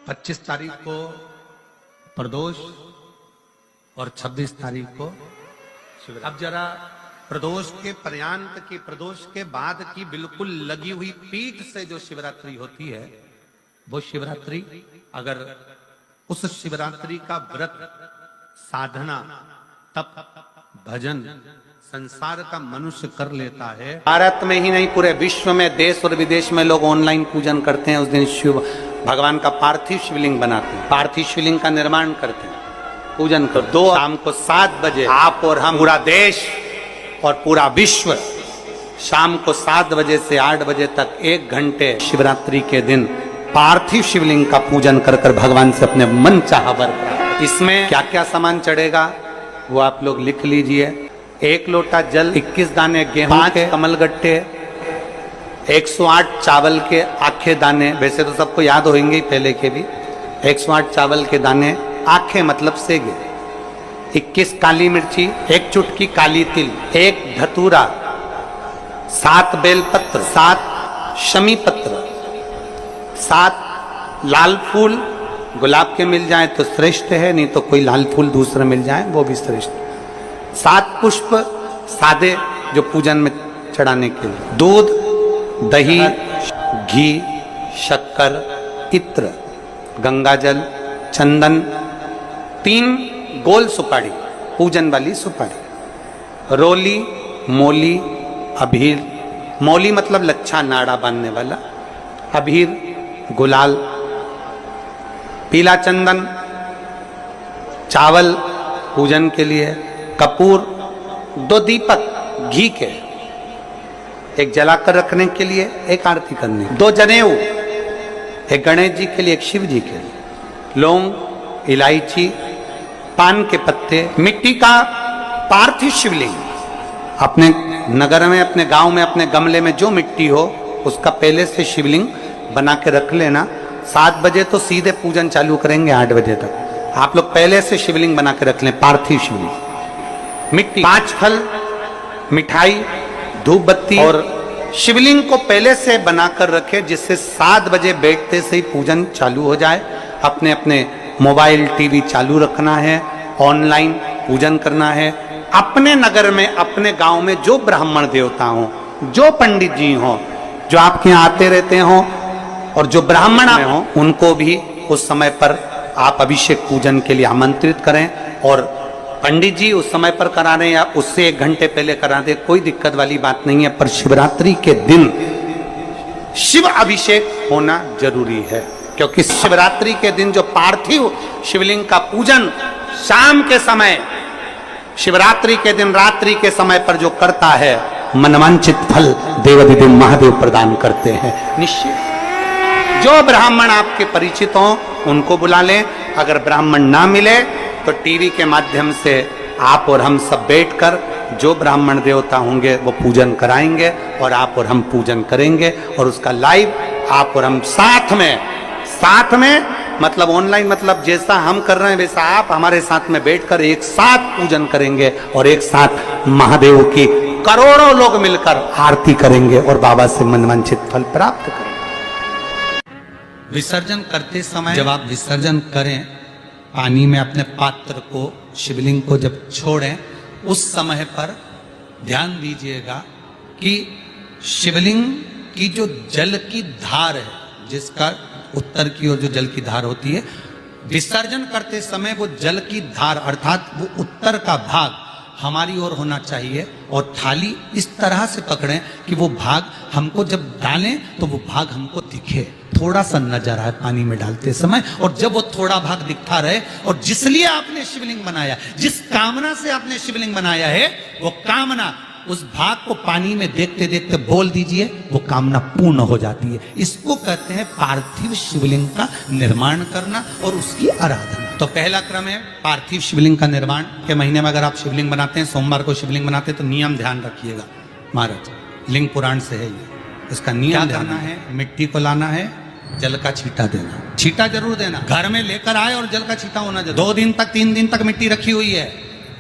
25 तारीख को प्रदोष और 26 तारीख को शिवरात्रि। अब जरा प्रदोष के पर्यांत की, प्रदोष के बाद की बिल्कुल लगी हुई पीठ से जो शिवरात्रि होती है, वो शिवरात्रि अगर उस शिवरात्रि का व्रत, साधना, तप, भजन संसार का मनुष्य कर लेता है। भारत में ही नहीं पूरे विश्व में, देश और विदेश में लोग ऑनलाइन पूजन करते हैं। उस दिन शिव भगवान का पार्थिव शिवलिंग बनाते हैं, पार्थिव शिवलिंग का निर्माण करते हैं, पूजन कर। दो शाम को 7 बजे आप और हम, पूरा देश और पूरा विश्व शाम को 7 बजे से 8 बजे तक 1 घंटे शिवरात्रि के दिन पार्थिव शिवलिंग का पूजन कर कर भगवान से अपने मन चाहा वर प्राप्त। इसमें क्या क्या सामान चढ़ेगा वो आप लोग लिख लीजिए। 1 लोटा जल, 21 दाने गेहूं के कमलगट्टे, 108 चावल के आखे दाने, वैसे तो सबको याद होंगे ही पहले के भी। 108 चावल के दाने, आखे मतलब सेगे, 21 काली मिर्ची, 1 चुटकी काली तिल, 1 धतूरा, 7 बेलपत्र, 7 शमी पत्र, 7 लाल फूल, गुलाब के मिल जाए तो श्रेष्ठ है, नहीं तो कोई लाल फूल दूसरा मिल जाए वो भी श्रेष्ठ। 7 पुष्प सादे जो पूजन में चढ़ाने के लिए, दूध, दही, घी, शक्कर, इत्र, गंगाजल, चंदन, 3 गोल सुपारी, पूजन वाली सुपारी, रोली, मोली, अभीर, मौली मतलब लच्छा नाड़ा बांधने वाला, अभीर, गुलाल, पीला चंदन, चावल पूजन के लिए, कपूर, 2 दीपक घी के, 1 जलाकर रखने के लिए, 1 आरती करने, 2 जनेऊ, 1 गणेश जी के लिए, 1 शिव जी के लिए, लौंग, इलायची, पान के पत्ते, मिट्टी का पार्थिव शिवलिंग। अपने नगर में, अपने गांव में, अपने गमले में जो मिट्टी हो उसका पहले से शिवलिंग बना के रख लेना। 7 बजे तो सीधे पूजन चालू करेंगे, 8 बजे तक आप लोग पहले से शिवलिंग बना के रख लें, पार्थिव शिवलिंग। मिट्टी, 5 फल, मिठाई, धूप बत्ती, और शिवलिंग को पहले से बनाकर रखें जिससे 7 बजे बैठते से ही पूजन चालू हो जाए। अपने अपने मोबाइल, टीवी चालू रखना है, ऑनलाइन पूजन करना है। अपने नगर में, अपने गांव में जो ब्राह्मण देवता हो, जो पंडित जी हो, जो आपके यहाँ आते रहते हो, और जो ब्राह्मण हो, उनको भी उस समय पर आप अभिषेक पूजन के लिए आमंत्रित करें। और पंडित जी उस समय पर करा रहे या उससे 1 घंटे पहले करा दे, कोई दिक्कत वाली बात नहीं है। पर शिवरात्रि के दिन शिव अभिषेक होना जरूरी है, क्योंकि शिवरात्रि के दिन जो पार्थिव शिवलिंग का पूजन शाम के समय, शिवरात्रि के दिन रात्रि के समय पर जो करता है, मनवांचित फल देवाधिदेव महादेव प्रदान करते हैं निश्चित। जो ब्राह्मण आपके परिचित हों उनको बुला लें। अगर ब्राह्मण ना मिले तो टीवी के माध्यम से आप और हम सब बैठकर जो ब्राह्मण देवता होंगे वो पूजन कराएंगे, और आप और हम पूजन करेंगे, और उसका लाइव आप और हम साथ में मतलब ऑनलाइन, मतलब जैसा हम कर रहे हैं वैसा आप हमारे साथ में बैठकर एक साथ पूजन करेंगे, और एक साथ महादेव की करोड़ों लोग मिलकर आरती करेंगे और बाबा से मनवांछित फल प्राप्त करेंगे। विसर्जन करते समय जब आप विसर्जन करें, पानी में अपने पात्र को, शिवलिंग को जब छोड़ें, उस समय पर ध्यान दीजिएगा कि शिवलिंग की जो जल की धार है, जिसका उत्तर की ओर जो जल की धार होती है, विसर्जन करते समय वो जल की धार अर्थात वो उत्तर का भाग हमारी ओर होना चाहिए, और थाली इस तरह से पकड़ें कि वो भाग हमको जब डालें तो वो भाग हमको दिखे, थोड़ा सा नजर आए पानी में डालते समय। और जब वो थोड़ा भाग दिखता रहे, और जिसलिए आपने शिवलिंग बनाया, जिस कामना से आपने शिवलिंग बनाया है, वो कामना उस भाग को पानी में देखते देखते बोल दीजिए, वो कामना पूर्ण हो जाती है। इसको कहते हैं पार्थिव शिवलिंग का निर्माण करना और उसकी आराधना। तो पहला क्रम है पार्थिव शिवलिंग का निर्माण। के महीने में अगर आप शिवलिंग बनाते हैं, सोमवार को शिवलिंग बनाते हैं, तो नियम ध्यान रखिएगा महाराज, लिंग पुराण से है ये। इसका नियम करना है, मिट्टी को लाना है, जल का छींटा देना, छींटा जरूर देना, घर में लेकर आए और जल का छींटा होना जरूर। 2 दिन तक 3 दिन तक मिट्टी रखी हुई है,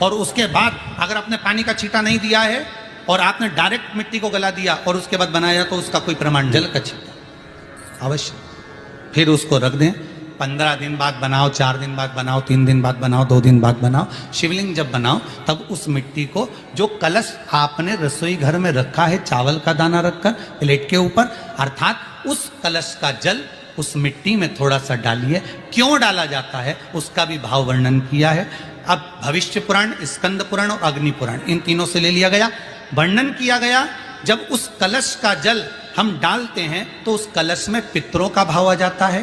और उसके बाद अगर आपने पानी का छींटा नहीं दिया है और आपने डायरेक्ट मिट्टी को गला दिया और उसके बाद बनाया, तो उसका कोई प्रमाण, जल का छींटा अवश्य। फिर उसको रख दें। 15 दिन बाद बनाओ, 4 दिन बाद बनाओ, 3 दिन बाद बनाओ, 2 दिन बाद बनाओ। शिवलिंग जब बनाओ तब उस मिट्टी को, जो कलश आपने रसोई घर में रखा है चावल का दाना रखकर प्लेट के ऊपर, अर्थात उस कलश का जल उस मिट्टी में थोड़ा सा डालिए। क्यों डाला जाता है उसका भी भाव वर्णन किया है। अब भविष्य पुराण, स्कंद पुराण और अग्नि पुराण, इन तीनों से ले लिया गया। वर्णन किया गया जब उस कलश का जल हम डालते हैं तो उस कलश में पितरों का भाव आ जाता है,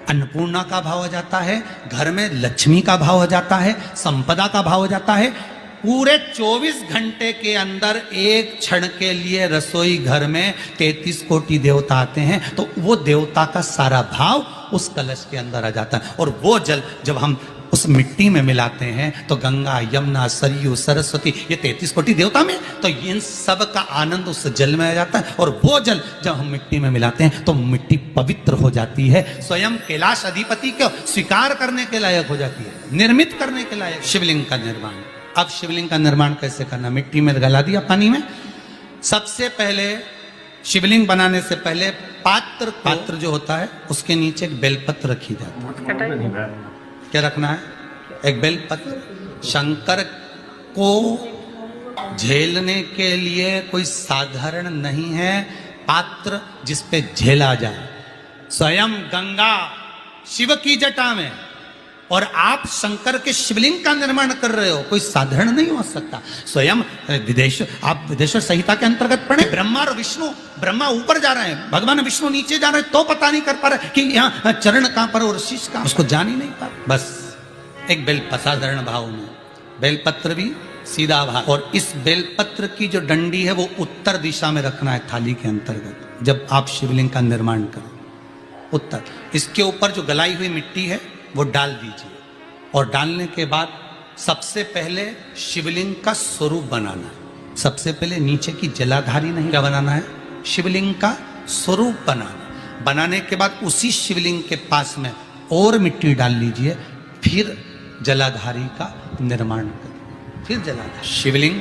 अन्नपूर्णा का भाव आ जाता है, घर में लक्ष्मी का भाव आ जाता है, संपदा का भाव आ जाता है। पूरे 24 घंटे के अंदर एक क्षण के लिए रसोई घर में 33 कोटि देवता आते हैं, तो वो देवता का सारा भाव उस कलश के अंदर आ जाता है। और वो जल जब हम उस मिट्टी में मिलाते हैं तो गंगा, यमुना, सरयू, सरस्वती, ये 33 कोटि देवता में, तो इन सब का आनंद उस जल में आ जाता है। और वो जल जब हम मिट्टी में मिलाते हैं तो मिट्टी पवित्र हो जाती है, स्वयं कैलाश अधिपति को स्वीकार करने के लायक हो जाती है, निर्मित करने के लायक। शिवलिंग का निर्माण, अब शिवलिंग का निर्माण कैसे करना? मिट्टी में गला दिया पानी में। सबसे पहले शिवलिंग बनाने से पहले पात्र जो होता है उसके नीचे एक बेलपत्र रखी जाती है। क्या रखना है? एक बेलपत्र। शंकर को झेलने के लिए कोई साधारण नहीं है पात्र जिस पे झेला जाए। स्वयं गंगा शिव की जटा में, और आप शंकर के शिवलिंग का निर्माण कर रहे हो, कोई साधारण नहीं हो सकता। स्वयं आप विदेश्वर संहिता के अंतर्गत पढ़े, ब्रह्मा और विष्णु, ब्रह्मा ऊपर जा रहे हैं, भगवान विष्णु नीचे जा रहे हैं, तो पता नहीं कर पा रहे कि यहाँ चरण कहां पर और शीश कहां, उसको जान ही नहीं पा रहे। बस एक बेलपत्र, साधारण भाव में बेलपत्र भी सीधा भाव, और इस बेलपत्र की जो डंडी है वो उत्तर दिशा में रखना है थाली के अंतर्गत। जब आप शिवलिंग का निर्माण करें उत्तर, इसके ऊपर जो गलाई हुई मिट्टी है वो डाल दीजिए। और डालने के बाद सबसे पहले शिवलिंग का स्वरूप बनाना है। सबसे पहले नीचे की जलाधारी नहीं, क्या बनाना है? शिवलिंग का स्वरूप बनाना। बनाने के बाद उसी शिवलिंग के पास में और मिट्टी डाल लीजिए, फिर जलाधारी का निर्माण करिए। फिर जलाधारी, शिवलिंग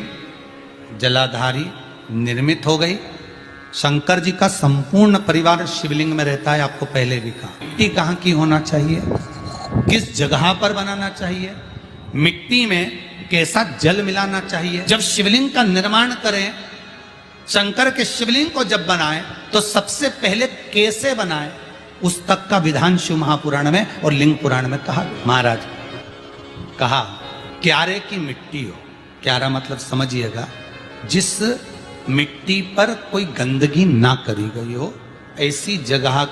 जलाधारी निर्मित हो गई। शंकर जी का संपूर्ण परिवार शिवलिंग में रहता है, आपको पहले भी कहा। मिट्टी कहाँ की होना चाहिए, किस जगह पर बनाना चाहिए, मिट्टी में कैसा जल मिलाना चाहिए। जब शिवलिंग का निर्माण करें, शंकर के शिवलिंग को जब बनाएं तो सबसे पहले कैसे बनाएं उस तक का विधान शिव महापुराण में और लिंग पुराण में कहा। महाराज कहा क्यारे की मिट्टी हो, क्यारा मतलब समझिएगा जिस मिट्टी पर कोई गंदगी ना करी गई हो, ऐसी जगह